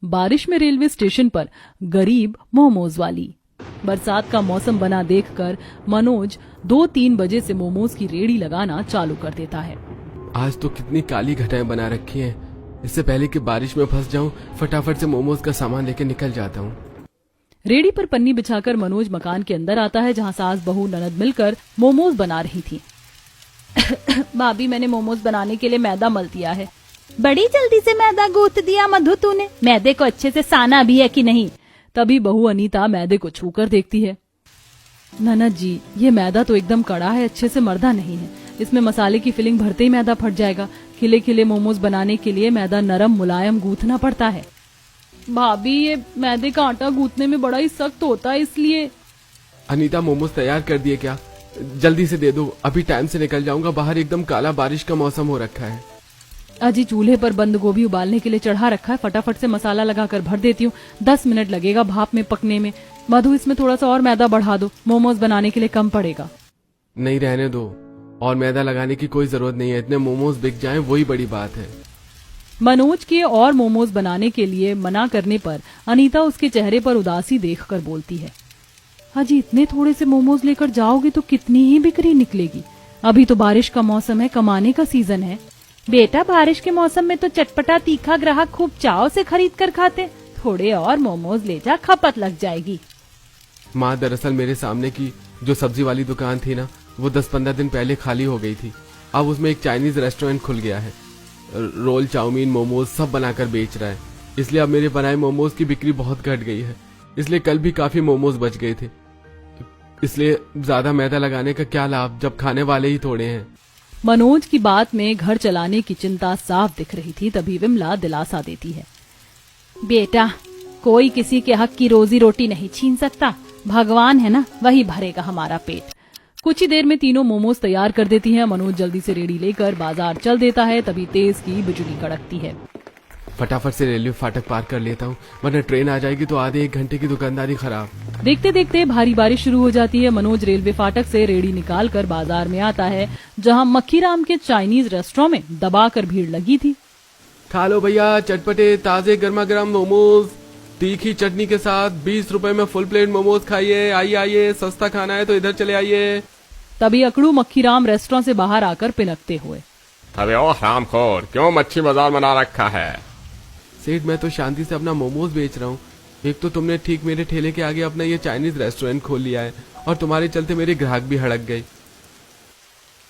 बारिश में railway station पर गरीब मोमोज वाली। बरसात का मौसम बना देखकर मनोज 2-3 बजे से मोमोज की रेडी लगाना चालू कर देता है। आज तो कितनी काली घटाएं बना रखी हैं। इससे पहले कि बारिश में फंस जाऊं, फटाफट से मोमोज का सामान लेकर निकल जाता हूं। रेडी पर पन्नी बिछाकर मनोज मकान के अंदर आता है, जहां सास बहू ननद मिलकर मोमोज बना रही थी। भाभी, मैंने मोमोज बनाने के लिए मैदा मल दिया है। बड़ी जल्दी से मैदा गूंथ दिया मधु तूने। मैदे को अच्छे से साना भी है कि नहीं? तभी बहू अनीता मैदे को छूकर देखती है। ननद जी, ये मैदा तो एकदम कड़ा है, अच्छे से मर्दा नहीं है। इसमें मसाले की फिलिंग भरते ही मैदा फट जाएगा। खिले खिले मोमोज बनाने के लिए मैदा नरम मुलायम गूंथना पड़ता है। भाभी, ये मैदे का आटा गूंथने में बड़ा ही सख्त होता है, इसलिए। अनीता, मोमोज तैयार कर दिए क्या? जल्दी से दे दो, अभी टाइम से निकल जाऊंगा। बाहर एकदम काला बारिश का मौसम हो रखा है। अजी, चूल्हे पर बंद गोभी उबालने के लिए चढ़ा रखा है, फटाफट से मसाला लगाकर भर देती हूँ। 10 मिनट लगेगा भाप में पकने में। मधु, इसमें थोड़ा सा और मैदा बढ़ा दो, मोमोज बनाने के लिए कम पड़ेगा। नहीं, रहने दो, और मैदा लगाने की कोई जरूरत नहीं है। इतने मोमोज बिक जाएं वही बड़ी बात है। मनोज के और मोमोज बनाने के लिए मना करने पर अनीता उसके चेहरे पर उदासी देखकर बोलती है, अजी, इतने थोड़े से मोमोज लेकर जाओगे तो कितनी ही बिक्री निकलेगी? अभी तो बारिश का मौसम है, कमाने का सीजन है। बेटा, बारिश के मौसम में तो चटपटा तीखा ग्राहक खूब चाव से खरीद कर खाते। थोड़े और मोमोज ले जा, खपत लग जाएगी। माँ, दरअसल मेरे सामने की जो सब्जी वाली दुकान थी ना, वो 10-15 दिन पहले खाली हो गई थी। अब उसमें एक चाइनीज रेस्टोरेंट खुल गया है। रोल, चाउमीन, मोमोज सब बनाकर बेच रहा है। इसलिए अब मेरे बनाए मोमोज की बिक्री बहुत घट गई है। इसलिए कल भी काफी मोमोज बच गए थे। इसलिए ज्यादा मैदा लगाने का क्या लाभ, जब खाने वाले ही थोड़े हैं। मनोज की बात में घर चलाने की चिंता साफ दिख रही थी। तभी विमला दिलासा देती है, बेटा, कोई किसी के हक की रोजी रोटी नहीं छीन सकता। भगवान है ना, वही भरेगा हमारा पेट। कुछ ही देर में तीनों मोमोज तैयार कर देती हैं। मनोज जल्दी से रेडी लेकर बाजार चल देता है। तभी तेज की बिजली कड़कती है। फटाफट से रेलवे फाटक पार कर लेता हूँ, वरना ट्रेन आ जाएगी तो आधे 1 घंटे की दुकानदारी खराब। देखते देखते भारी बारिश शुरू हो जाती है। मनोज रेलवे फाटक से रेडी निकालकर बाजार में आता है, जहाँ मक्खीराम के चाइनीज रेस्टोरेंट में दबाकर भीड़ लगी थी। खा लो भैया, चटपटे ताजे गर्मा गर्म मोमोज, तीखी चटनी के साथ 20 रुपए में फुल प्लेट मोमोज खाइए। आइए आइए, सस्ता खाना है तो इधर चले आइए। तभी अकड़ू मक्खीराम रेस्टोरेंट से बाहर आकर पिनकते हुए, अबे ओ हरामखोर, क्यों मच्छी बाजार बना रखा है? सेठ, मैं तो शांति से अपना मोमोज बेच रहा हूँ। एक तो तुमने ठीक मेरे ठेले के आगे अपना ये चाइनीज रेस्टोरेंट खोल लिया है, और तुम्हारे चलते मेरे ग्राहक भी हड़क गए।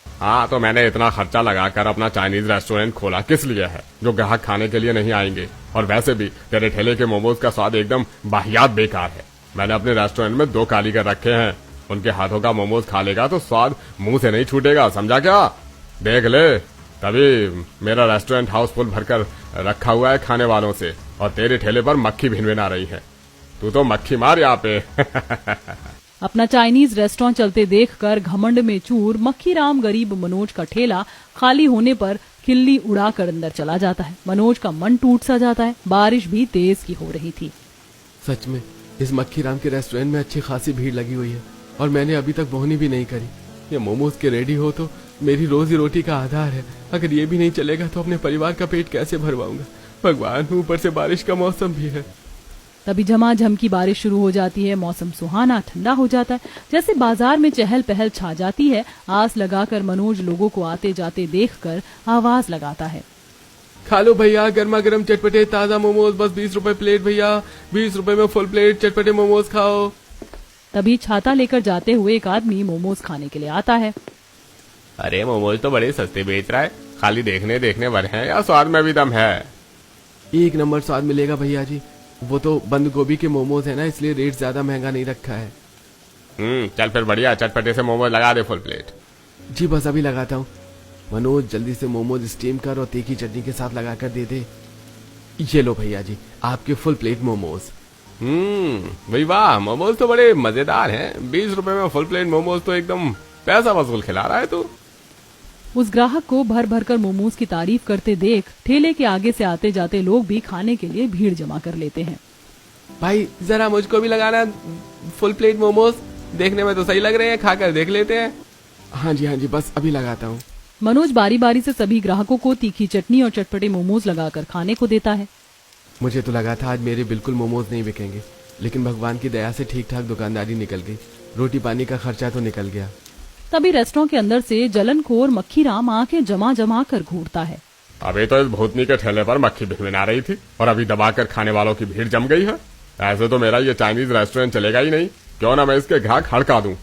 हाँ, तो मैंने इतना खर्चा लगाकर अपना चाइनीज रेस्टोरेंट खोला किस लिए है? जो ग्राहक खाने के लिए नहीं आएंगे। और वैसे भी तेरे ठेले के मोमोज का स्वाद एकदम वाहियात बेकार है। मैंने अपने रेस्टोरेंट में 2 कारीगर रखे हैं, उनके हाथों का मोमोज खा लेगा तो स्वाद मुंह से नहीं छूटेगा, समझा क्या? देख ले, तभी मेरा रेस्टोरेंट हाउसफुल भरकर रखा हुआ है खाने वालों से, और तेरे ठेले पर मक्खी भिनभिना रही है। तू तो मक्खी मार यहाँ पे। अपना चाइनीज रेस्टोरेंट चलते देखकर घमंड में चूर मक्खीराम गरीब मनोज का ठेला खाली होने पर खिल्ली उड़ाकर अंदर चला जाता है। मनोज का मन टूट सा जाता है। बारिश भी तेज की हो रही थी। सच में इस मक्खीराम के रेस्टोरेंट में अच्छी खासी भीड़ लगी हुई है, और मैंने अभी तक बोहनी भी नहीं करी। ये मोमोज के रेडी हो तो मेरी रोजी रोटी का आधार है। अगर ये भी नहीं चलेगा तो अपने परिवार का पेट कैसे भरवाऊंगा? भगवान, ऊपर से बारिश का मौसम भी है। तभी झमाझम की बारिश शुरू हो जाती है। मौसम सुहाना ठंडा हो जाता है। जैसे बाजार में चहल पहल छा जाती है। आस लगाकर मनोज लोगों को आते जाते देखकर आवाज लगाता है, खा लो भैया, गर्मा गर्म चटपटे ताजा मोमोज, बस 20 रुपए प्लेट भैया। 20 रुपए में फुल प्लेट चटपटे मोमोज खाओ। तभी छाता लेकर जाते हुए एक आदमी मोमोज खाने के लिए आता है। अरे, मोमोज तो बड़े सस्ते बेच रहा है। खाली देखने देखने भर हैं या स्वाद में भी दम है? 1 नंबर स्वाद मिलेगा भैया जी। वो तो बंद गोभी के मोमोज है ना, इसलिए रेट ज्यादा महंगा नहीं रखा है। चल फिर बढ़िया, चटपटे से मोमोज लगा दे फुल प्लेट। जी बस अभी लगाता हूँ। मनोज, जल्दी से मोमोज स्टीम कर और तीखी चटनी के साथ लगा कर दे दे। ये लो भैया जी, आपके फुल प्लेट मोमोज। भाई वाह, मोमोज तो बड़े मजेदार हैं। 20 रुपए में फुल प्लेट मोमोज तो एकदम पैसा वसूल खिला रहा है तू। उस ग्राहक को भर भर कर मोमोज की तारीफ करते देख ठेले के आगे से आते जाते लोग भी खाने के लिए भीड़ जमा कर लेते हैं। भाई, जरा मुझको भी लगाना फुल प्लेट मोमोज। देखने में तो सही लग रहे हैं, खाकर देख लेते हैं। हाँ जी, बस अभी लगाता हूँ। मनोज बारी बारी से सभी ग्राहकों को तीखी चटनी और चटपटे मोमोज लगाकर खाने को देता है। मुझे तो लगा था आज मेरे बिल्कुल मोमोज नहीं बिकेंगे, लेकिन भगवान की दया से ठीक ठाक दुकानदारी निकल गई। रोटी पानी का खर्चा तो निकल गया। तभी रेस्टोरेंट के अंदर से जलनखोर मक्खीराम आंखें जमा जमा कर घूरता है। अभी तो इस भूतनी के ठेले पर मक्खी भिनभिना रही थी और अभी दबाकर खाने वालों की भीड़ जम गई है। ऐसे तो मेरा ये चाइनीज रेस्टोरेंट चलेगा ही नहीं। क्यों ना मैं इसके ग्राहक हड़का दूं।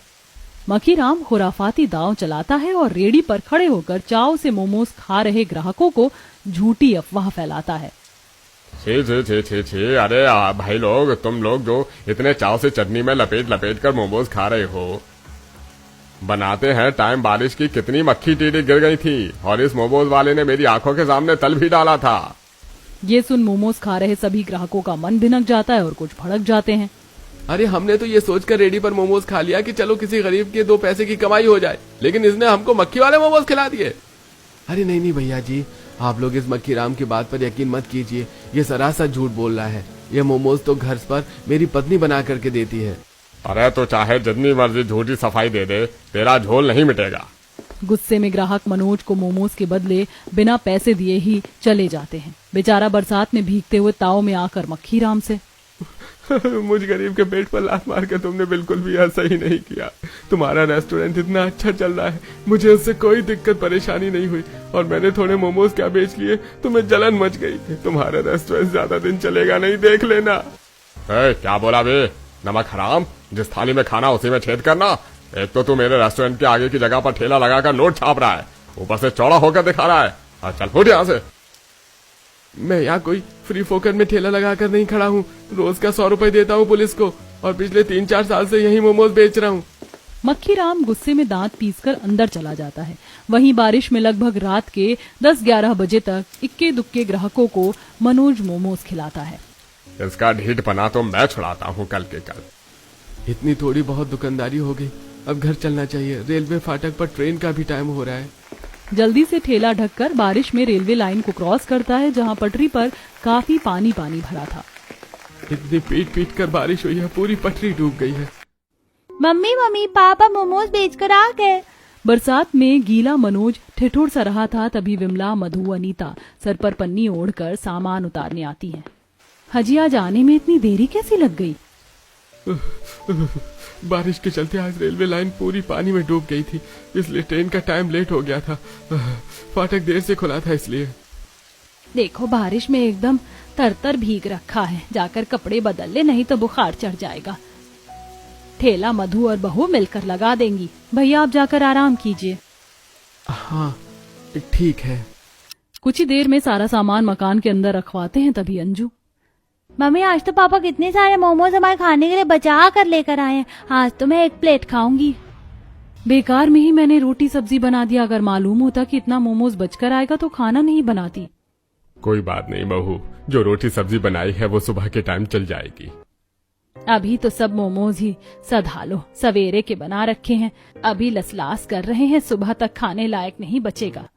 मक्खीराम खुराफाती दांव चलाता है और रेडी पर खड़े होकर चाव से मोमोज खा रहे ग्राहकों को झूठी अफवाह फैलाता है। छे छे छे छे छे, अरे भाई लोग, तुम लोग जो इतने चाव से चटनी में लपेट लपेट कर मोमोज खा रहे हो, बनाते हैं टाइम बारिश की कितनी मक्खी टीडी गिर गई थी और इस मोमोज वाले ने मेरी आंखों के सामने तल भी डाला था। ये सुन मोमोज खा रहे सभी ग्राहकों का मन भिनक जाता है और कुछ भड़क जाते हैं। अरे हमने तो ये सोचकर रेडी पर मोमोज खा लिया कि चलो किसी गरीब के 2 पैसे की कमाई हो जाए, लेकिन इसने हमको मक्खी वाले मोमोज खिला दिए। अरे नहीं भैया जी, आप लोग इस मक्खीराम की बात पर यकीन मत कीजिए। ये सरासर झूठ बोल रहा है। ये मोमोज तो घर पर मेरी पत्नी बना करके देती है। अरे तो चाहे जितनी मर्जी झूठी सफाई दे दे, तेरा झोल नहीं मिटेगा। गुस्से में ग्राहक मनोज को मोमोज के बदले बिना पैसे दिए ही चले जाते हैं। बेचारा बरसात में भीगते हुए ताव में आकर मक्खीराम से मुझ गरीब के पेट पर लात मार के तुमने बिल्कुल भी ऐसा ही नहीं किया। तुम्हारा रेस्टोरेंट इतना अच्छा चल रहा है, मुझे उससे कोई दिक्कत परेशानी नहीं हुई और मैंने थोड़े मोमोज क्या बेच लिए, तुम्हें जलन मच गई। तुम्हारा रेस्टोरेंट ज्यादा दिन चलेगा नहीं, देख लेना। क्या बोला बे, नमक हराम, जिस थाली में खाना उसी में छेद करना। एक तो तू मेरे रेस्टोरेंट के आगे की जगह पर ठेला लगाकर नोट छाप रहा है, ऊपर से चौड़ा होकर दिखा रहा है। चल फुट यहाँ से। मैं यहाँ कोई फ्री फोकट में ठेला लगाकर नहीं खड़ा हूँ। रोज का 100 रुपए देता हूँ पुलिस को और पिछले 3-4 साल से यही मोमोज बेच रहा हूँ। मक्खीराम गुस्से में दांत पीसकर अंदर चला जाता है। वहीं बारिश में लगभग रात के 10-11 बजे तक इक्के दुक्के ग्राहकों को मनोज मोमोज खिलाता है। इसका ढीठपना तो मैं छुड़ाता हूँ कल के कल। इतनी थोड़ी बहुत दुकानदारी हो गई, अब घर चलना चाहिए। रेलवे फाटक पर ट्रेन का भी टाइम हो रहा है। जल्दी से ठेला ढककर बारिश में रेलवे लाइन को क्रॉस करता है, जहां पटरी पर काफी पानी भरा था। इतनी पीट कर बारिश हुई है, पूरी पटरी डूब गई है। मम्मी पापा मोमोज बेचकर आ गए। बरसात में गीला मनोज ठिठुर सा रहा था, तभी विमला, मधु, अनीता सर पर पन्नी ओढ़कर सामान उतारने आती हैं। हजी आज आने में इतनी देरी कैसी लग गई? बारिश के चलते आज रेलवे लाइन पूरी पानी में डूब गई थी, इसलिए ट्रेन का टाइम लेट हो गया था। फाटक देर से खुला था इसलिए। देखो बारिश में एकदम तरतर भीग रखा है, जाकर कपड़े बदल ले, नहीं तो बुखार चढ़ जाएगा। ठेला मधु और बहू मिलकर लगा देंगी। भैया आप जाकर आराम कीजिए। हाँ ठीक है। कुछ ही देर में सारा सामान मकान के अंदर रखवाते हैं, तभी अंजू, मम्मी आज तो पापा कितने सारे मोमोज हमारे खाने के लिए बचा कर लेकर आए हैं, आज तो मैं 1 प्लेट खाऊंगी। बेकार में ही मैंने रोटी सब्जी बना दिया। अगर मालूम होता कि इतना मोमोज बचकर आएगा तो खाना नहीं बनाती। कोई बात नहीं बहू, जो रोटी सब्जी बनाई है वो सुबह के टाइम चल जाएगी। अभी तो सब मोमोज ही सधा लो, सवेरे के बना रखे हैं, अभी लसलास कर रहे हैं, सुबह तक खाने लायक नहीं बचेगा।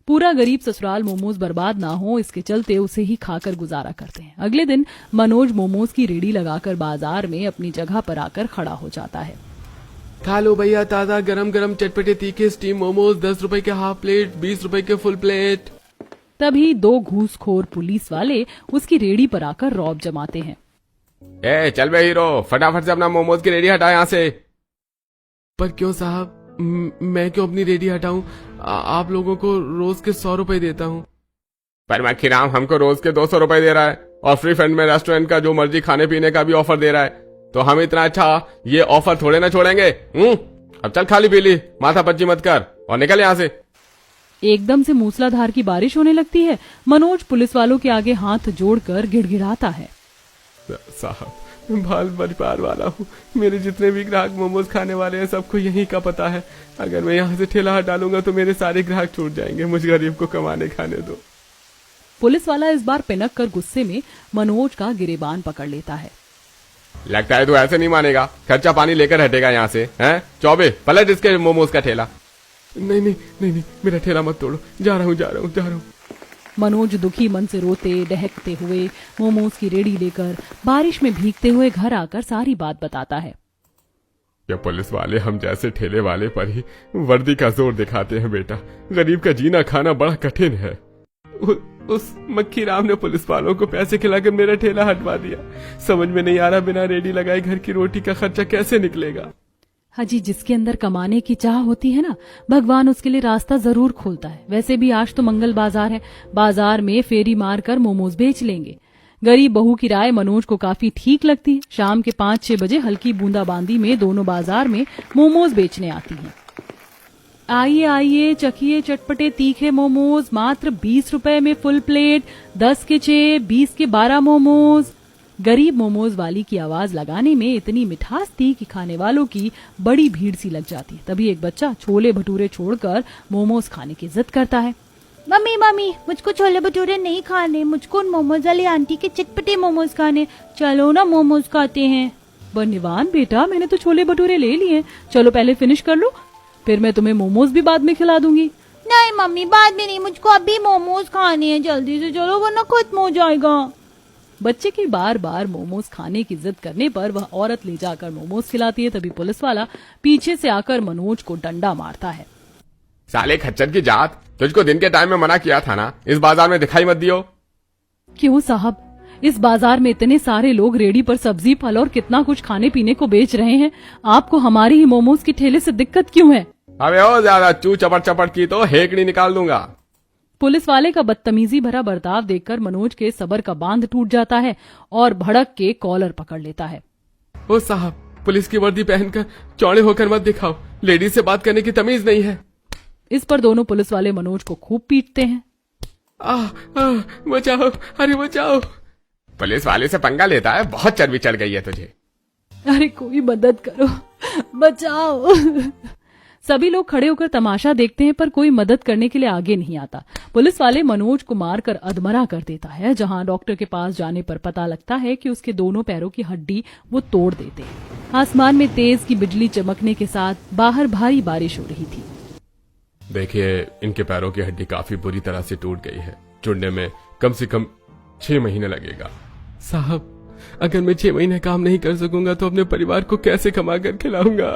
पूरा गरीब ससुराल मोमोज बर्बाद ना हो, इसके चलते उसे ही खाकर गुजारा करते हैं। अगले दिन मनोज मोमोज की रेडी लगाकर बाजार में अपनी जगह पर आकर खड़ा हो जाता है। खा लो भैया, ताजा गरम गरम चटपटे तीखे स्टीम मोमोज, 10 रुपए के हाफ प्लेट, 20 रुपए के फुल प्लेट। तभी 2 घूसखोर पुलिस वाले उसकी रेडी पर आकर रौब जमाते हैं। चल बे हीरो, फटाफट से अपना मोमोज की रेडी हटा यहाँ से। पर क्यों साहब, मैं क्यों अपनी रेडी हटाऊं? आप लोगों को रोज के 100 रुपए देता हूँ। पर मक्खीराम हमको रोज के 200 रुपए दे रहा है और फ्री फंड में रेस्टोरेंट का जो मर्जी खाने पीने का भी ऑफर दे रहा है, तो हम इतना अच्छा ये ऑफर थोड़े ना छोड़ेंगे। अब चल खाली पीली, माथा पच्ची मत कर और निकल यहाँ से। एकदम से मूसलाधार की बारिश होने लगती है। मनोज पुलिस वालों के आगे हाथ जोड़कर गिड़गिड़ाता है। साहब मैं बाल परिवार वाला हूँ, मेरे जितने भी ग्राहक मोमोज खाने वाले हैं सबको यही का पता है। अगर मैं यहाँ से ठेला हटा लूंगा तो मेरे सारे ग्राहक छूट जाएंगे। मुझ गरीब को कमाने खाने दो। पुलिस वाला इस बार पिनक कर गुस्से में मनोज का गिरेबान पकड़ लेता है। लगता है तू ऐसे नहीं मानेगा, खर्चा पानी लेकर हटेगा यहाँ से, हैं? चौबे पलट इसके मोमोज का ठेला। नहीं, मेरा ठेला मत तोड़ो, जा रहा हूँ। मनोज दुखी मन से रोते डहकते हुए मोमोज की रेडी लेकर बारिश में भीगते हुए घर आकर सारी बात बताता है। ये पुलिस वाले हम जैसे ठेले वाले पर ही वर्दी का जोर दिखाते हैं बेटा। गरीब का जीना खाना बड़ा कठिन है। उस मक्खी राम ने पुलिस वालों को पैसे खिलाकर मेरा ठेला हटवा दिया। समझ में नहीं आ रहा बिना रेडी लगाए घर की रोटी का खर्चा कैसे निकलेगा। हाजी, जिसके अंदर कमाने की चाह होती है ना, भगवान उसके लिए रास्ता जरूर खोलता है। वैसे भी आज तो मंगल बाजार है, बाजार में फेरी मार कर मोमोज बेच लेंगे। गरीब बहू की राय मनोज को काफी ठीक लगती है। शाम के 5-6 बजे हल्की बूंदाबांदी में दोनों बाजार में मोमोज बेचने आती हैं। आइए आइए, चखिए चटपटे तीखे मोमोज, मात्र 20 रुपए में फुल प्लेट, 10 के 6, 20 के 12 मोमोज। गरीब मोमोज वाली की आवाज लगाने में इतनी मिठास थी कि खाने वालों की बड़ी भीड़ सी लग जाती। तभी एक बच्चा छोले भटूरे छोड़कर मोमोज खाने की जिद करता है। मम्मी मम्मी, मुझको छोले भटूरे नहीं खाने, मुझको मोमोज वाली आंटी के चटपटे मोमोज खाने, चलो ना मोमोज खाते हैं। बनिवान बेटा, मैंने तो छोले भटूरे ले लिए, चलो पहले फिनिश कर लो, फिर मैं तुम्हें मोमोज भी बाद में खिला दूंगी। नहीं मम्मी, बाद में नहीं, मुझको अभी मोमोज खाने हैं, जल्दी से चलो वरना खत्म हो जाएगा। बच्चे की बार बार मोमोज खाने की जिद करने पर वह औरत ले जाकर मोमोज खिलाती है। तभी पुलिस वाला पीछे से आकर मनोज को डंडा मारता है। साले खच्चर की जात, तुझको दिन के टाइम में मना किया था ना, इस बाजार में दिखाई मत दियो। क्यों साहब, इस बाजार में इतने सारे लोग रेडी पर सब्जी फल और कितना कुछ खाने पीने को बेच रहे हैं, आपको हमारी ही मोमोज के ठेले से दिक्कत क्यों है? अबे ओ ज्यादा चू चपट चपट की तो हेकड़ी निकाल दूंगा। पुलिस वाले का बदतमीजी भरा बर्ताव देखकर मनोज के सबर का बांध टूट जाता है और भड़क के कॉलर पकड़ लेता है। ओ साहब, पुलिस की वर्दी पहनकर चौड़े होकर मत दिखाओ, लेडीज से बात करने की तमीज नहीं है। इस पर दोनों पुलिस वाले मनोज को खूब पीटते हैं। बचाओ, अरे बचाओ। पुलिस वाले से पंगा लेता है, बहुत चर्बी चढ़ गई है तुझे। अरे कोई मदद करो, बचाओ। सभी लोग खड़े होकर तमाशा देखते हैं पर कोई मदद करने के लिए आगे नहीं आता। पुलिस वाले मनोज को मारकर अधमरा कर देता है, जहां डॉक्टर के पास जाने पर पता लगता है कि उसके दोनों पैरों की हड्डी वो तोड़ देते हैं। आसमान में तेज की बिजली चमकने के साथ बाहर भारी बारिश हो रही थी। देखिए, इनके पैरों की हड्डी काफी बुरी तरह से टूट गई है, जुड़ने में कम से कम 6 महीने लगेगा। साहब, अगर मैं 6 महीने काम नहीं कर सकूंगा तो अपने परिवार को कैसे कमा कर खिलाऊंगा?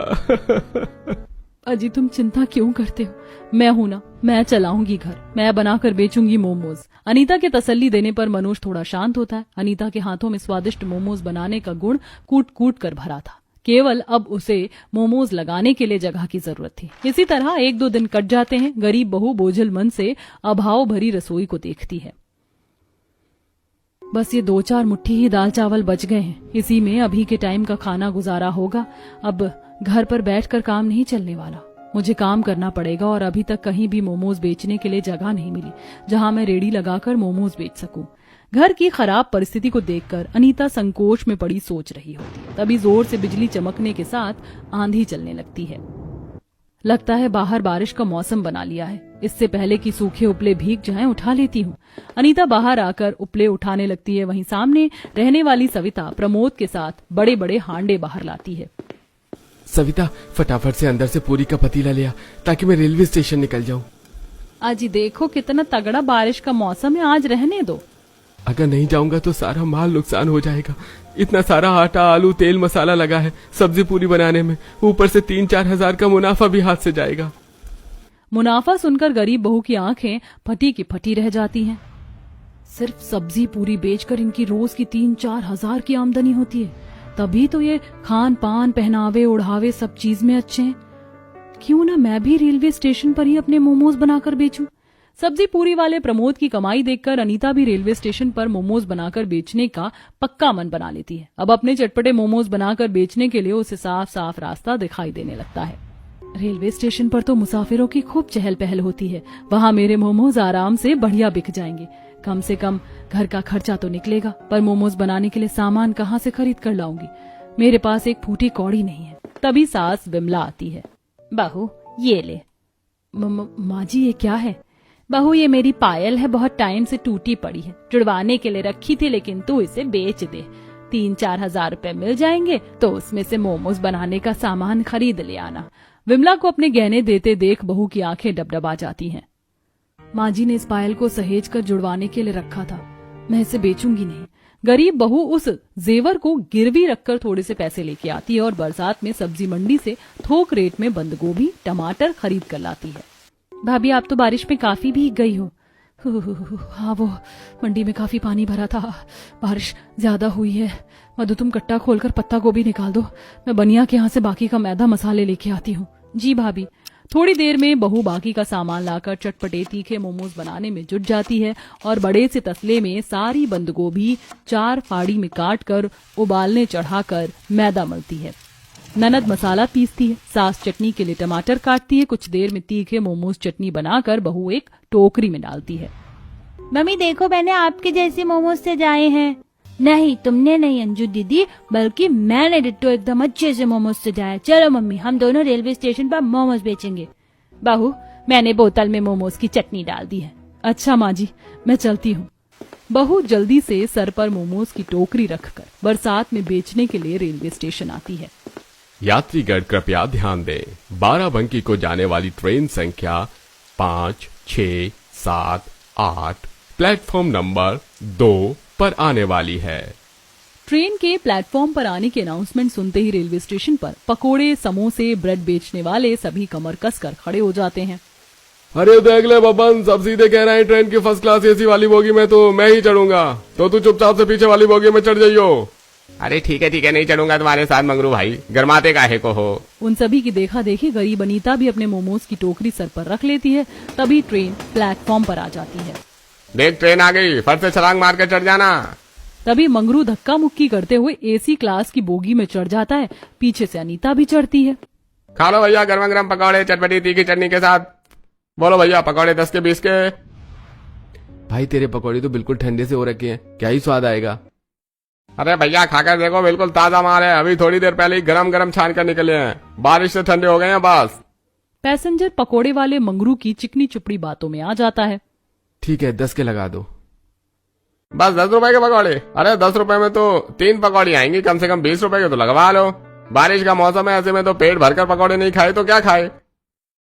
अजी, तुम चिंता क्यों करते हो? मैं हूं ना, मैं चलाऊंगी घर, मैं बनाकर बेचूंगी मोमोज। अनीता के तसल्ली देने पर मनोज थोड़ा शांत होता है। अनीता के हाथों में स्वादिष्ट मोमोज बनाने का गुण कूट कूट कर भरा था, केवल अब उसे मोमोज लगाने के लिए जगह की जरूरत थी। इसी तरह 1-2 दिन कट जाते हैं। गरीब बहू बोझल मन से अभाव भरी रसोई को देखती है। बस ये 2-4 मुट्ठी ही दाल चावल बच गए हैं, इसी में अभी के टाइम का खाना गुजारा होगा। अब घर पर बैठकर काम नहीं चलने वाला, मुझे काम करना पड़ेगा। और अभी तक कहीं भी मोमोज बेचने के लिए जगह नहीं मिली जहां मैं रेडी लगाकर मोमोज बेच सकूं। घर की खराब परिस्थिति को देखकर अनीता संकोच में पड़ी सोच रही होती। तभी जोर से बिजली चमकने के साथ आंधी चलने लगती है। लगता है बाहर बारिश का मौसम बना लिया है। इससे पहले कि सूखे उपले भीग जाएं, उठा लेती हूँ। अनीता बाहर आकर उपले उठाने लगती है। वहीं सामने रहने वाली सविता प्रमोद के साथ बड़े बड़े हांडे बाहर लाती है। सविता, फटाफट से अंदर से पूरी का पतीला लिया ताकि मैं रेलवे स्टेशन निकल जाऊं। आज देखो कितना तगड़ा बारिश का मौसम है, आज रहने दो। अगर नहीं जाऊंगा तो सारा माल नुकसान हो जाएगा। इतना सारा आटा, आलू, तेल, मसाला लगा है सब्जी पूरी बनाने में, ऊपर से 3-4 हजार का मुनाफा भी हाथ से जाएगा। मुनाफा सुनकर गरीब बहू की आंखें फटी की फटी रह जाती हैं। सिर्फ सब्जी पूरी बेचकर इनकी रोज की 3-4 हजार की आमदनी होती है, तभी तो ये खान पान, पहनावे, ओढ़ावे सब चीज में अच्छे हैं। क्यों ना मैं भी रेलवे स्टेशन पर ही अपने मोमोज बनाकर बेचूं। सब्जी पूरी वाले प्रमोद की कमाई देखकर अनीता भी रेलवे स्टेशन पर मोमोज बनाकर बेचने का पक्का मन बना लेती है। अब अपने चटपटे मोमोज बनाकर बेचने के लिए उसे साफ साफ रास्ता दिखाई देने लगता है। रेलवे स्टेशन पर तो मुसाफिरों की खूब चहल पहल होती है, वहां मेरे मोमोज आराम से बढ़िया बिक जाएंगे। कम से कम घर का खर्चा तो निकलेगा, पर मोमोज बनाने के लिए सामान कहाँ से खरीद कर लाऊंगी? मेरे पास एक फूटी कौड़ी नहीं है। तभी सास विमला आती है। बहू ये ले। माँ जी, ये क्या है? बहू, ये मेरी पायल है, बहुत टाइम से टूटी पड़ी है, जुड़वाने के लिए रखी थी, लेकिन तू इसे बेच दे। 3-4 हजार रुपए मिल जाएंगे तो उसमें से मोमोज बनाने का सामान खरीद ले आना। विमला को अपने गहने देते देख बहू की आंखें डबडबा जाती हैं। माँ जी ने इस पायल को सहेज कर जुड़वाने के लिए रखा था, मैं इसे बेचूंगी नहीं। गरीब बहू उस जेवर को गिरवी रखकर थोड़े से पैसे लेके आती है और बरसात में सब्जी मंडी से थोक रेट में बंद गोभी, टमाटर खरीद कर लाती है। भाभी, आप तो बारिश में काफी भीग गई हो, हाँ, वो मंडी में काफी पानी भरा था, बारिश ज्यादा हुई है। मधु, तुम कट्टा खोलकर पत्ता गोभी निकाल दो, मैं बनिया के यहाँ से बाकी का मैदा मसाले लेके आती हूँ। जी भाभी। थोड़ी देर में बहू बाकी का सामान लाकर चटपटे तीखे मोमोज बनाने में जुट जाती है और बड़े से तसले में सारी बंद गोभी 4 फाड़ी में काट कर उबालने चढ़ाकर मैदा मलती है। ननद मसाला पीसती है, सास चटनी के लिए टमाटर काटती है। कुछ देर में तीखे मोमोज चटनी बनाकर बहू एक टोकरी में डालती है। मम्मी देखो, मैंने आपके जैसे मोमोज सजाए हैं। नहीं, तुमने नहीं अंजू दीदी, बल्कि मैंने डिट्टो एकदम अच्छे से मोमोज सजाया। चलो मम्मी, हम दोनों रेलवे स्टेशन पर मोमोज बेचेंगे। बहू, मैंने बोतल में मोमोज की चटनी डाल दी है। अच्छा माँ जी, मैं चलती हूँ। बहू जल्दी से सर पर मोमोज की टोकरी रखकर बरसात में बेचने के लिए रेलवे स्टेशन आती है। यात्रीगण कृपया ध्यान दें, बाराबंकी को जाने वाली ट्रेन संख्या 5, 6, 7, 8 प्लेटफॉर्म नंबर 2 पर आने वाली है। ट्रेन के प्लेटफॉर्म पर आने की अनाउंसमेंट सुनते ही रेलवे स्टेशन पर पकोड़े, समोसे, ब्रेड बेचने वाले सभी कमर कसकर खड़े हो जाते हैं। अरे देख ले बबन, सब सीधे कह रहे हैं ट्रेन की फर्स्ट क्लास एसी वाली बोगी में तो मैं ही चढ़ूंगा, तो तू चुपचाप से पीछे वाली बोगी में चढ़ जाइयो। अरे ठीक है, नहीं चढ़ूंगा तुम्हारे साथ मंगरू भाई, गरमाते काहे को हो। उन सभी की देखा देखी गरीब अनीता भी अपने मोमोज की टोकरी सर पर रख लेती है। तभी ट्रेन प्लेटफॉर्म पर आ जाती है। देख ट्रेन आ गई, फट से छलांग मार के चढ़ जाना। तभी मंगरू धक्का मुक्की करते हुए एसी क्लास की बोगी में चढ़ जाता है। पीछे से अनीता भी चढ़ती है। खा लो भैया गर्मा गर्म पकौड़े चटपटी तीखी चटनी के साथ। बोलो भैया, पकौड़े 10 के 20 के। भाई तेरे पकौड़े तो बिल्कुल ठंडे से हो रखे हैं, क्या ही स्वाद आएगा। अरे भैया खाकर देखो, बिल्कुल ताजा माल है, अभी थोड़ी देर पहले ही गरम गरम छान कर निकले हैं, बारिश से ठंडे हो गए हैं बस। पैसेंजर पकोड़े वाले मंगरू की चिकनी चुपड़ी बातों में आ जाता है। ठीक है, 10 के लगा दो। बस 10 रुपए के पकौड़े? अरे 10 रुपए में तो 3 पकौड़ी आएंगी, कम से कम 20 रुपए के तो लगवा लो। बारिश का मौसम है, ऐसे में तो पेट भरकर पकौड़े नहीं खाए तो क्या खाए।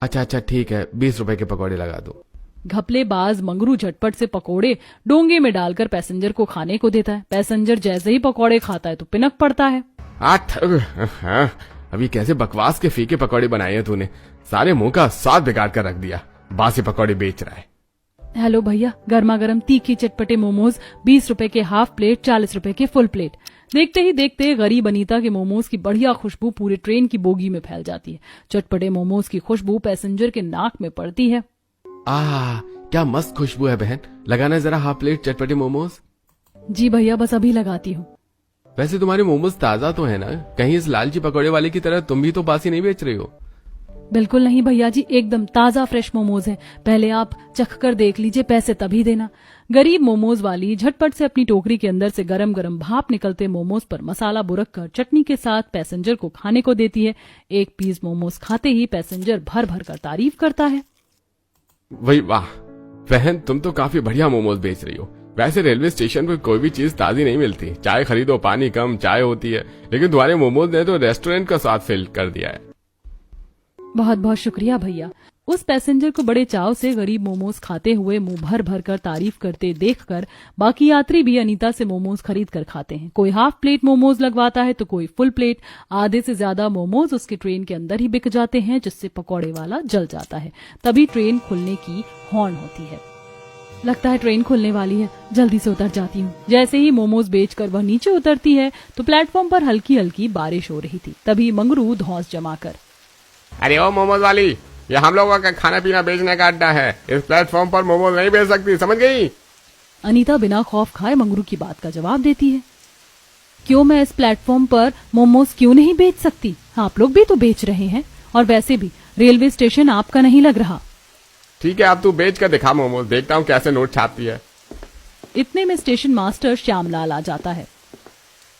अच्छा ठीक है, 20 रुपए के पकौड़े लगा दो। घपलेबाज मंगरू झटपट से पकोड़े डोंगे में डालकर पैसेंजर को खाने को देता है। पैसेंजर जैसे ही पकोड़े खाता है तो पिनक पड़ता है। अभी कैसे बकवास के फीके पकौड़े बनाए हैं तूने, सारे मुंह का स्वाद बिगाड़ कर रख दिया। बासी पकौड़े बेच रहा है। हेलो भैया, गर्मा गर्म तीखी चटपटे मोमोज 20 रुपए के हाफ प्लेट, 40 रुपए के फुल प्लेट। देखते ही देखते गरीब अनीता के मोमोज की बढ़िया खुशबू पूरे ट्रेन की बोगी में फैल जाती है। चटपटे मोमोज की खुशबू पैसेंजर के नाक में पड़ती है। क्या मस्त खुशबू है बहन, लगाना जरा हाफ प्लेट चटपटे मोमोज। जी भैया, बस अभी लगाती हूँ। वैसे तुम्हारे मोमोज ताजा तो है ना, कहीं इस लालची पकौड़े वाले की तरह तुम भी तो बासी नहीं बेच रही हो। बिल्कुल नहीं भैया जी, एकदम ताजा फ्रेश मोमोज है, पहले आप चख कर देख लीजिए, पैसे तभी देना। गरीब मोमोज वाली झटपट से अपनी टोकरी के अंदर से गरम गरम भाप निकलते मोमोज पर मसाला बुरक कर चटनी के साथ पैसेंजर को खाने को देती है। एक पीस मोमोज खाते ही पैसेंजर भर भर कर तारीफ करता है। वही वाह बहन, तुम तो काफी बढ़िया मोमोज बेच रही हो। वैसे रेलवे स्टेशन पर कोई भी चीज ताजी नहीं मिलती, चाय खरीदो पानी कम चाय होती है, लेकिन तुम्हारे मोमोज ने तो रेस्टोरेंट का स्वाद फिल कर दिया है। बहुत बहुत शुक्रिया भैया। उस पैसेंजर को बड़े चाव से गरीब मोमोज खाते हुए मुंह भर भर कर तारीफ करते देखकर बाकी यात्री भी अनीता से मोमोज खरीद कर खाते हैं। कोई हाफ प्लेट मोमोज लगवाता है तो कोई फुल प्लेट। आधे से ज्यादा मोमोज उसके ट्रेन के अंदर ही बिक जाते हैं, जिससे पकौड़े वाला जल जाता है। तभी ट्रेन खुलने की हॉर्न होती है। लगता है ट्रेन खुलने वाली है, जल्दी से उतर जाती हूँ। जैसे ही मोमोज बेचकर वह नीचे उतरती है तो प्लेटफॉर्म पर हल्की हल्की बारिश हो रही थी। तभी मंगरू धौंस जमाकर, अरे ओ मोमोज वाली, ये हम लोगों का खाना पीना बेचने का अड्डा है, इस प्लेटफॉर्म पर मोमोज नहीं बेच सकती, समझ गई। अनीता बिना खौफ खाए मंगरू की बात का जवाब देती है। क्यों, मैं इस प्लेटफॉर्म पर मोमोज क्यों नहीं बेच सकती? आप लोग भी तो बेच रहे हैं, और वैसे भी रेलवे स्टेशन आपका नहीं लग रहा। ठीक है, अब तू बेच कर दिखा मोमोज, देखता हूँ कैसे नोट छापती है। इतने में स्टेशन मास्टर श्यामलाल आ जाता है।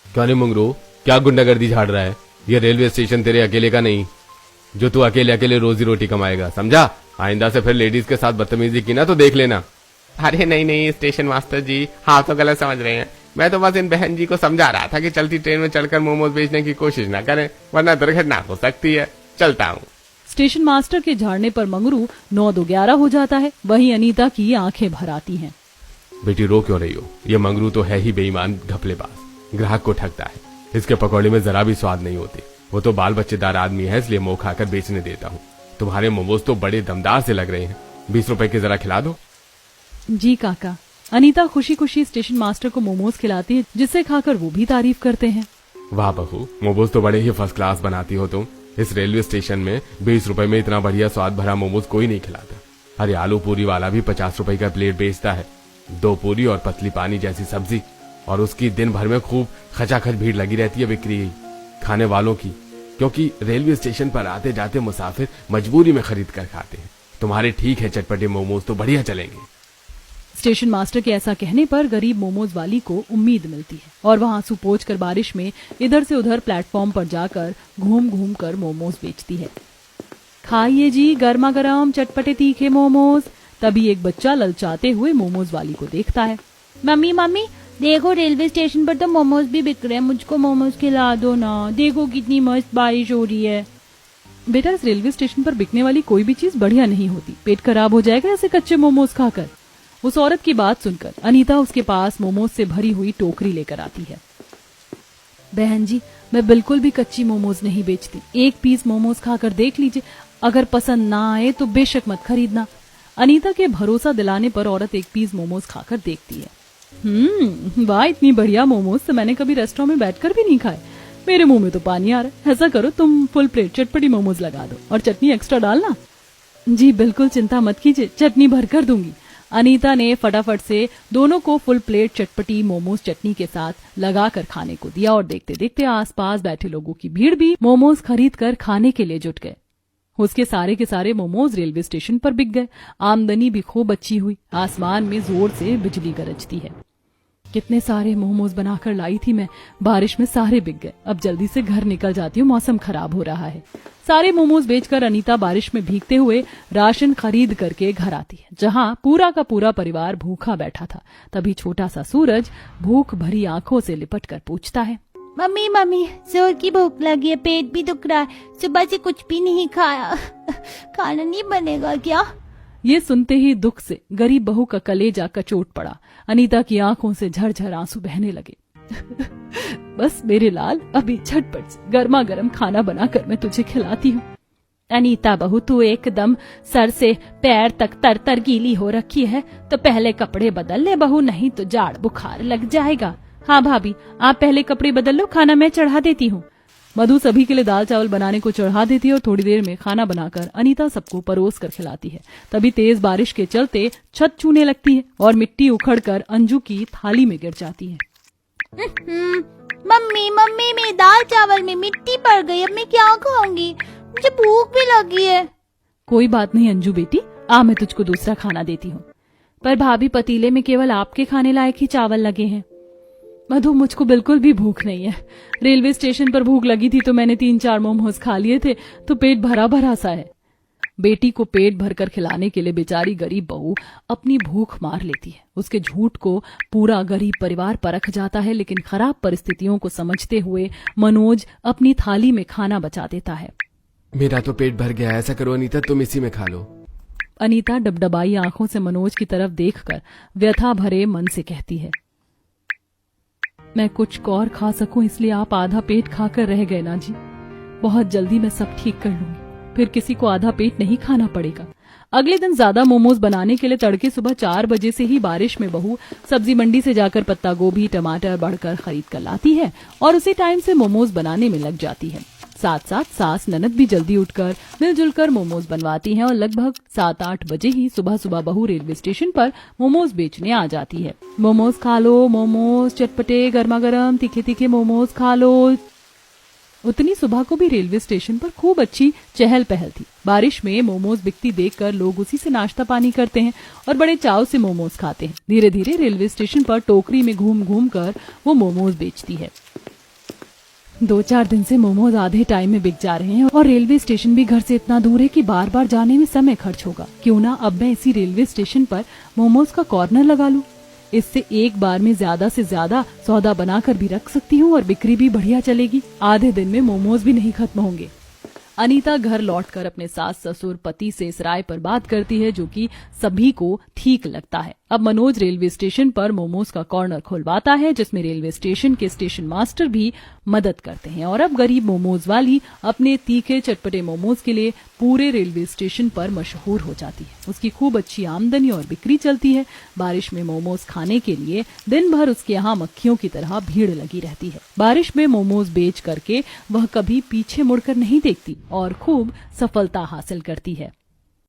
क्या नहीं मंगरू, क्या गुंडागर्दी झाड़ रहा है? ये रेलवे स्टेशन तेरे अकेले का नहीं, जो तू अकेले अकेले रोजी रोटी कमाएगा, समझा? आइंदा से फिर लेडीज के साथ बदतमीजी की ना तो देख लेना। अरे नहीं स्टेशन मास्टर जी, हाँ तो गलत समझ रहे हैं। मैं तो बस इन बहन जी को समझा रहा था कि चलती ट्रेन में चढ़कर मोमोज बेचने की कोशिश ना करें, वरना दुर्घटना हो सकती है। चलता हूँ। स्टेशन मास्टर के झाड़ने पर मंगरू 9-2-11 हो जाता है। वहीं अनीता की आंखें भर आती हैं। बेटी रो क्यों रही हो? ये मंगरू तो है ही बेईमान घपलेबाज, ग्राहक को ठगता है। इसके पकौड़े में जरा भी स्वाद नहीं होती। वो तो बाल बच्चेदार आदमी है, इसलिए मुंह खाकर बेचने देता हूँ। तुम्हारे मोमोज तो बड़े दमदार से लग रहे हैं, 20 रुपए के जरा खिला दो। जी काका। अनीता खुशी खुशी स्टेशन मास्टर को मोमोज खिलाती है, जिसे खाकर वो भी तारीफ करते हैं। वाह बहू, मोमोज तो बड़े ही फर्स्ट क्लास बनाती हो तुम। इस रेलवे स्टेशन में 20 रुपए में इतना बढ़िया स्वाद भरा मोमोज कोई नहीं खिलाता। अरे आलू पूरी वाला भी 50 रुपए का प्लेट बेचता है। 2 पूरी और पतली पानी जैसी सब्जी, और उसकी दिन भर में खूब खचाखच भीड़ लगी रहती है बिक्री खाने वालों की, क्योंकि रेलवे स्टेशन पर आते जाते मुसाफिर मजबूरी में खरीद कर खाते हैं। तुम्हारे ठीक है चटपटे मोमोज तो बढ़िया चलेंगे। स्टेशन मास्टर के ऐसा कहने पर गरीब मोमोज वाली को उम्मीद मिलती है और वह आंसू पोंछ कर बारिश में इधर से उधर प्लेटफॉर्म पर जाकर घूम घूम कर मोमोज बेचती है। खाइए जी गर्मा गर्म चटपटे तीखे मोमोज। तभी एक बच्चा ललचाते हुए मोमोज वाली को देखता है। मम्मी मम्मी देखो रेलवे स्टेशन पर तो मोमोज भी बिक रहे हैं, मुझको मोमोज खिला दो ना। देखो कितनी मस्त बारिश हो रही है। बेटा, इस रेलवे स्टेशन पर बिकने वाली कोई भी चीज बढ़िया नहीं होती। पेट खराब हो जाएगा ऐसे कच्चे मोमोज खाकर। उस औरत की बात सुनकर अनीता उसके पास मोमोज से भरी हुई टोकरी लेकर आती है। बहन जी, मैं बिल्कुल भी कच्ची मोमोज नहीं बेचती। एक पीस मोमोज खाकर देख लीजिए, अगर पसंद ना आए तो बेशक मत खरीदना। अनीता के भरोसा दिलाने पर औरत एक पीस मोमोज खाकर देखती है। वाह, इतनी बढ़िया मोमोज तो मैंने कभी रेस्टोरेंट में बैठकर भी नहीं खाए। मेरे मुंह में तो पानी आ रहा है। ऐसा करो, तुम फुल प्लेट चटपटी मोमोज लगा दो और चटनी एक्स्ट्रा डालना। जी बिल्कुल, चिंता मत कीजिए, चटनी भर कर दूंगी। अनीता ने फटाफट से दोनों को फुल प्लेट चटपटी मोमोज चटनी के साथ लगाकर खाने को दिया और देखते देखते आसपास बैठे लोगों की भीड़ भी मोमोज खरीद कर खाने के लिए जुट गए। उसके सारे के सारे मोमोज रेलवे स्टेशन पर बिक गए। आमदनी भी खूब अच्छी हुई। आसमान में जोर से बिजली गरजती है। कितने सारे मोमोज बनाकर लाई थी मैं, बारिश में सारे बिक गए। अब जल्दी से घर निकल जाती हूँ, मौसम खराब हो रहा है। सारे मोमोज बेचकर अनीता बारिश में भीगते हुए राशन खरीद करके घर आती है, जहाँ पूरा का पूरा परिवार भूखा बैठा था। तभी छोटा सा सूरज भूख भरी आंखों से लिपट कर पूछता है, मम्मी मम्मी जोर की भूख लगी है, पेट भी दुख रहा है, सुबह से कुछ भी नहीं खाया। खाना नहीं बनेगा क्या? ये सुनते ही दुख से गरीब बहू का कलेजा कचोट पड़ा। अनीता की आंखों से झरझर आंसू बहने लगे। बस मेरे लाल, अभी झटपट से गर्मा गर्म खाना बनाकर मैं तुझे खिलाती हूँ। अनीता बहू, तू एकदम सर से पैर तक तर तर गीली हो रखी है, तो पहले कपड़े बदल ले बहू, नहीं तो जाड़ बुखार लग जाएगा। हाँ भाभी, आप पहले कपड़े बदल लो, खाना मैं चढ़ा देती हूँ। मधु सभी के लिए दाल चावल बनाने को चढ़ा देती है और थोड़ी देर में खाना बनाकर अनीता सबको परोस कर खिलाती है। तभी तेज बारिश के चलते छत छूने लगती है और मिट्टी उखड़कर अंजू की थाली में गिर जाती है। मम्मी मम्मी, मेरी दाल चावल में मिट्टी पड़ गई, अब मैं क्या खाऊंगी? मुझे भूख भी लगी है। कोई बात नहीं अंजू बेटी, आ मैं तुझको दूसरा खाना देती हूँ। पर भाभी, पतीले में केवल आपके खाने लायक ही चावल लगे हैं। मधु, मुझको बिल्कुल भी भूख नहीं है। रेलवे स्टेशन पर भूख लगी थी तो मैंने 3-4 मोमोज खा लिए थे, तो पेट भरा भरा सा है। बेटी को पेट भरकर खिलाने के लिए बेचारी गरीब बहू अपनी भूख मार लेती है। उसके झूठ को पूरा गरीब परिवार परख जाता है, लेकिन खराब परिस्थितियों को समझते हुए मनोज अपनी थाली में खाना बचा देता है। मेरा तो पेट भर गया, ऐसा करो अनीता, तुम इसी में खा लो। अनीता डबडबाई आंखों से मनोज की तरफ देखकर व्यथा भरे मन से कहती है, मैं कुछ और खा सकूं इसलिए आप आधा पेट खाकर रह गए ना जी। बहुत जल्दी मैं सब ठीक कर लूंगी, फिर किसी को आधा पेट नहीं खाना पड़ेगा। अगले दिन ज्यादा मोमोज बनाने के लिए तड़के सुबह 4 बजे से ही बारिश में बहू सब्जी मंडी से जाकर पत्ता गोभी टमाटर बढ़कर खरीद कर लाती है और उसी टाइम से मोमोज बनाने में लग जाती है। साथ साथ सास ननद भी जल्दी उठकर मिलजुल कर मोमोज बनवाती हैं और लगभग 7-8 बजे ही सुबह सुबह बहू रेलवे स्टेशन पर मोमोज बेचने आ जाती है। मोमोज खा लो, मोमोज चटपटे गर्मा गर्म तीखे तीखे मोमोज खा लो। उतनी सुबह को भी रेलवे स्टेशन पर खूब अच्छी चहल पहल थी। बारिश में मोमोज बिकती देखकर लोग उसी से नाश्ता पानी करते हैं और बड़े चाव से मोमोज खाते हैं। धीरे धीरे रेलवे स्टेशन पर टोकरी में घूम घूम कर वो मोमोज बेचती है। 2-4 दिन से मोमोज आधे टाइम में बिक जा रहे हैं और रेलवे स्टेशन भी घर से इतना दूर है कि बार बार जाने में समय खर्च होगा। क्यों ना अब मैं इसी रेलवे स्टेशन पर मोमोज का कॉर्नर लगा लूं। इससे एक बार में ज्यादा से ज्यादा सौदा बनाकर भी रख सकती हूँ और बिक्री भी बढ़िया चलेगी। आधे दिन में मोमोज भी नहीं खत्म होंगे। अनीता घर लौटकर अपने सास ससुर पति से इस राय पर बात करती है जो कि सभी को ठीक लगता है। अब मनोज रेलवे स्टेशन पर मोमोज का कॉर्नर खुलवाता है, जिसमें रेलवे स्टेशन के स्टेशन मास्टर भी मदद करते हैं। और अब गरीब मोमोज वाली अपने तीखे चटपटे मोमोज के लिए पूरे रेलवे स्टेशन पर मशहूर हो जाती है। उसकी खूब अच्छी आमदनी और बिक्री चलती है। बारिश में मोमोज खाने के लिए दिन भर उसके यहाँ मक्खियों की तरह भीड़ लगी रहती है। बारिश में मोमोज बेच करके वह कभी पीछे मुड़कर नहीं देखती और खूब सफलता हासिल करती है।